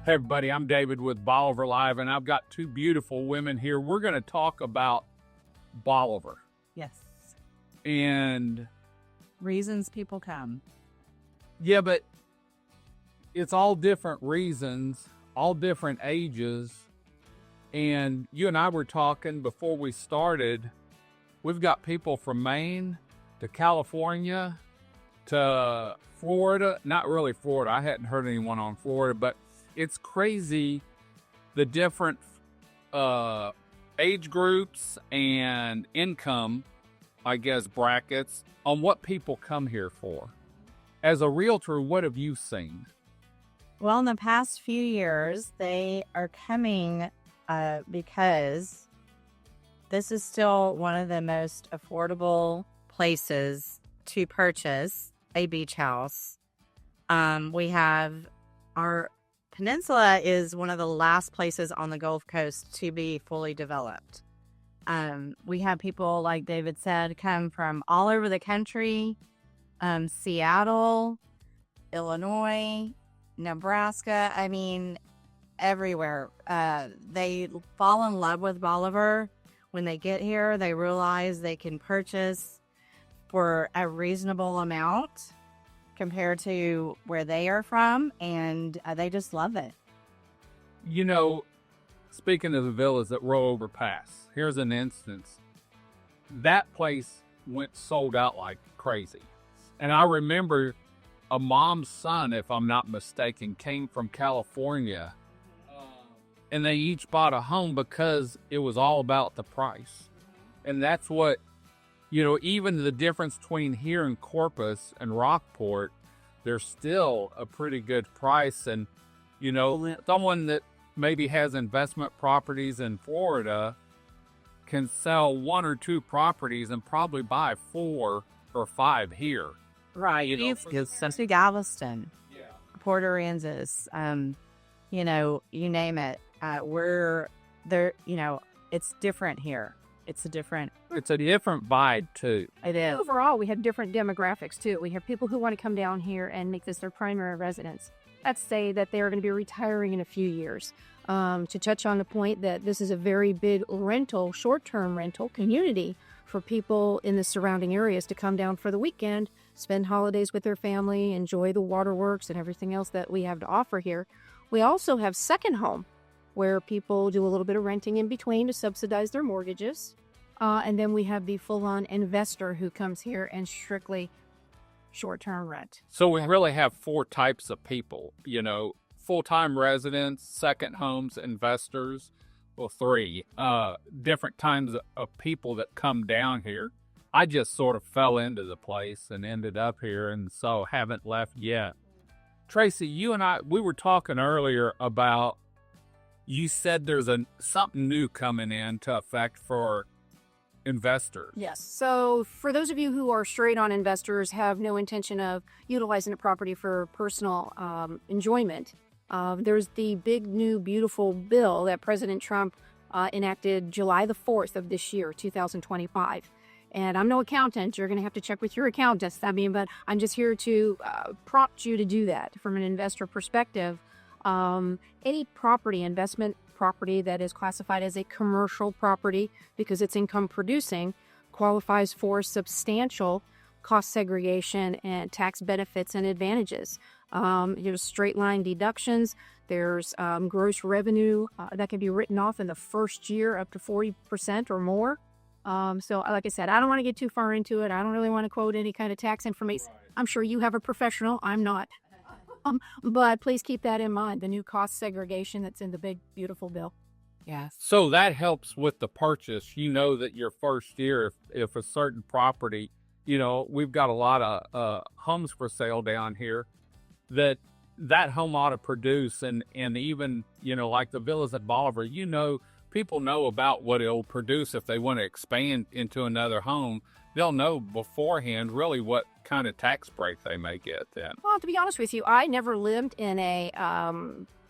Hey everybody, I'm David with Bolivar Live, and I've got two beautiful women here. We're going to talk about Bolivar Yes. and Reasons people come. yeah, but it's all different reasons, all different ages. And you and I were talking before we started. We've got people from Maine to California to Florida. Not really Florida. I hadn't heard anyone on Florida, but it's crazy the different age groups and income, I guess, brackets on what people come here for. As a realtor, what have you seen? Well, in the past few years, they are coming because this is still one of the most affordable places to purchase a beach house. We have our peninsula is one of the last places on the Gulf Coast to be fully developed. We have people, like David said, come from all over the country, Seattle, Illinois, Nebraska. I mean, everywhere. They fall in love with Bolivar. When they get here, they realize they can purchase for a reasonable amount compared to where they are from, and they just love it. You know, speaking of the villas at Row Overpass, here's an instance. That place went sold out like crazy. And I remember a mom's son, if I'm not mistaken, came from California, and they each bought a home because it was all about the price. And that's what, you know, even the difference between here in Corpus and Rockport, there's still a pretty good price. And, you know, someone that maybe has investment properties in Florida can sell one or two properties and probably buy 4 or 5 here. Right. You know, To Galveston, yeah. Port Aransas, you know, you name it. We're there, you know, it's different here. It's a different vibe too. It is. Overall, we have different demographics too. We have people who want to come down here and make this their primary residence. Let's say that they are going to be retiring in a few years. To touch on the point that this is a very big rental, short-term rental community for people in the surrounding areas to come down for the weekend, spend holidays with their family, enjoy the waterworks and everything else that we have to offer here. We also have second home, where people do a little bit of renting in between to subsidize their mortgages. And then we have the full-on investor who comes here and strictly short-term rent. So we really have 4 types of people, you know, full-time residents, second homes, investors. Well, 3 different kinds of people that come down here. I just sort of fell into the place and ended up here, and so haven't left yet. Tracy, you and I, we were talking earlier about, you said there's something new coming into effect for investors. Yes. So for those of you who are straight-on investors, have no intention of utilizing the property for personal enjoyment, there's the big, new, beautiful bill that President Trump enacted July the 4th of this year, 2025. And I'm no accountant. You're going to have to check with your accountant. But I'm just here to prompt you to do that from an investor perspective. Any property, investment property that is classified as a commercial property because it's income producing qualifies for substantial cost segregation and tax benefits and advantages. There's straight line deductions. There's gross revenue that can be written off in the first year up to 40% or more. So like I said, I don't want to get too far into it. I don't really want to quote any kind of tax information. I'm sure you have a professional. I'm not. But please keep that in mind, the new cost segregation that's in the big, beautiful bill. Yes. So that helps with the purchase. You know that your first year, if a certain property, you know, we've got a lot of homes for sale down here, that home ought to produce. And even, you know, like the villas at Bolivar, you know, people know about what it'll produce if they want to expand into another home. They'll know beforehand really what kind of tax break they may get then. Well, to be honest with you, I never lived in a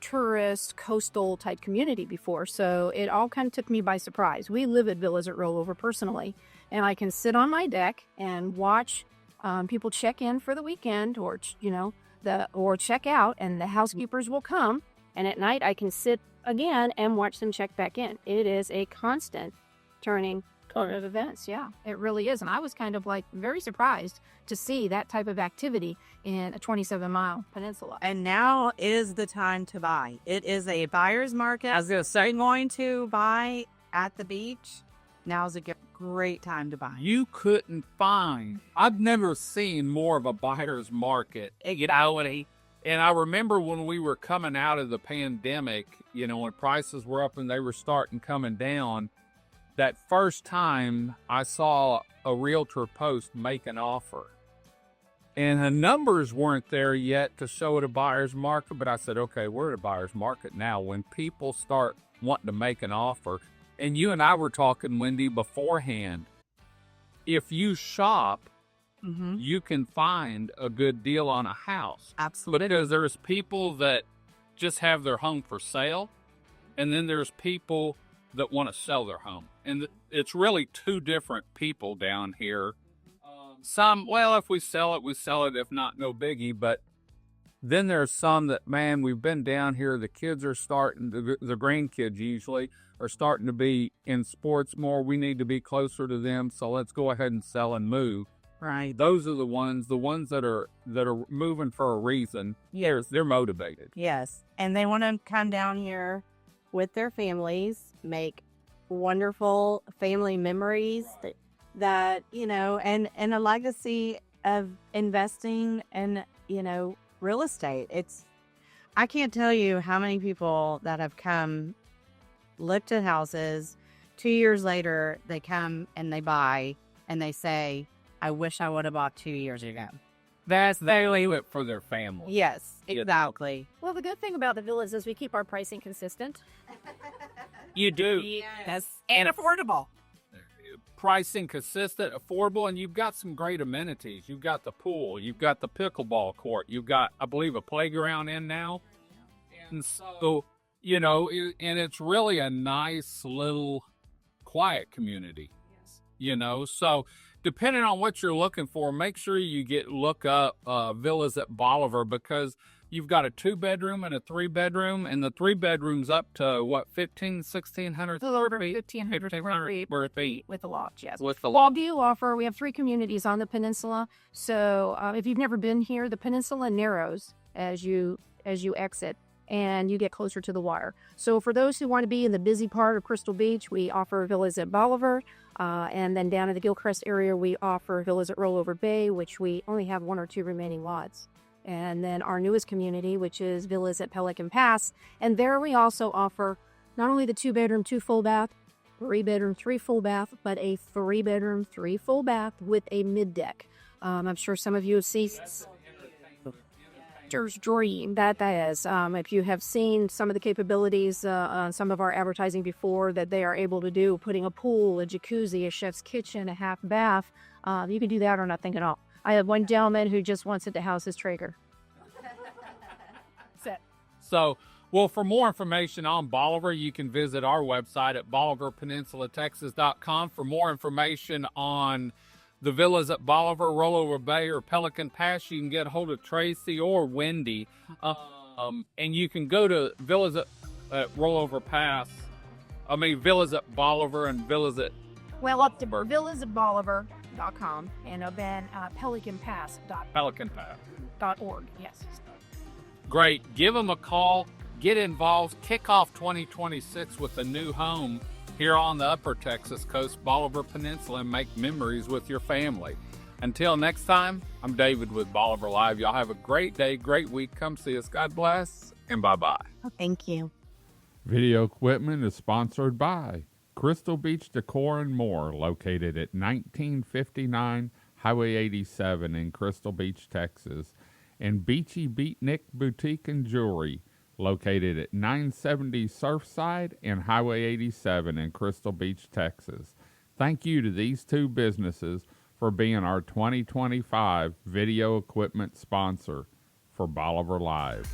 tourist coastal type community before, so it all kind of took me by surprise. We live at villas at Rollover personally, and I can sit on my deck and watch people check in for the weekend, or or check out, and the housekeepers will come And at night, I can sit again and watch them check back in. It is a constant turning of events. Yeah, it really is. And I was kind of like very surprised to see that type of activity in a 27-mile peninsula. And now is the time to buy. It is a buyer's market. I was going to buy at the beach. Now's a great time to buy. You couldn't find, I've never seen more of a buyer's market, you know, and I remember when we were coming out of the pandemic, you know, when prices were up and they were starting coming down, that first time I saw a realtor post make an offer. And the numbers weren't there yet to show it a buyer's market, but I said, okay, we're at a buyer's market now. When people start wanting to make an offer, and you and I were talking, Wendy, beforehand, if you shop, you can find a good deal on a house. Absolutely. Because there's people that just have their home for sale, and then there's people that want to sell their home. And it's really two different people down here. Some, well, if we sell it, we sell it. If not, no biggie. But then there's some that, man, we've been down here. The kids are starting, the grandkids usually, are starting to be in sports more. We need to be closer to them. So let's go ahead and sell and move. Right. Those are the ones that are moving for a reason. Yes. They're motivated. Yes. And they want to come down here with their families, make wonderful family memories that, you know, and a legacy of investing in, you know, real estate. I can't tell you how many people that have come, looked at houses, 2 years later, they come and they buy and they say, I wish I would have bought 2 years ago. They leave it for their family. Yes, exactly. Well, the good thing about the villas is we keep our pricing consistent. You do. Yes, and affordable. Pricing consistent, affordable, and you've got some great amenities. You've got the pool. You've got the pickleball court. You've got, I believe, a playground in now. And so, you know, and it's really a nice little quiet community. You know, so depending on what you're looking for, make sure you look up villas at Bolivar, because you've got a 2-bedroom and a 3-bedroom, and the 3-bedroom's up to what, 1,600 Over feet? 1,500 square feet. with the loft, yes. With the Well, do offer, we have 3 communities on the peninsula. So if you've never been here, the peninsula narrows as you exit and you get closer to the water. So for those who want to be in the busy part of Crystal Beach, we offer villas at Bolivar. And then down in the Gilchrist area, we offer villas at Rollover Bay, which we only have 1 or 2 remaining lots. And then our newest community, which is villas at Pelican Pass. And there we also offer not only the 2-bedroom, 2 full bath, 3-bedroom, 3 full bath, but a 3-bedroom, 3 full bath with a mid-deck. I'm sure some of you have seen dream that is. If you have seen some of the capabilities on some of our advertising before that they are able to do, putting a pool, a jacuzzi, a chef's kitchen, a half bath, you can do that or nothing at all. I have one gentleman who just wants it to house his Traeger. So, well, for more information on Bolivar, you can visit our website at bolivarpeninsula.texas.com. For more information on the villas at Bolivar, Rollover Bay, or Pelican Pass, you can get a hold of Tracy or Wendy. And you can go to villas at Rollover Pass. Villas at Bolivar and villas at... Well, up to villas at Bolivar.com and then pelicanpass.org. Yes. Great. Give them a call. Get involved. Kick off 2026 with a new home here on the Upper Texas Coast, Bolivar Peninsula, and make memories with your family. Until next time, I'm David with Bolivar Live. Y'all have a great day, great week. Come see us. God bless, and bye-bye. Thank you. Video equipment is sponsored by Crystal Beach Decor and More, located at 1959 Highway 87 in Crystal Beach, Texas, and Beachy Beatnik Boutique and Jewelry, located at 970 Surfside and Highway 87 in Crystal Beach, Texas. Thank you to these 2 businesses for being our 2025 video equipment sponsor for Bolivar Live.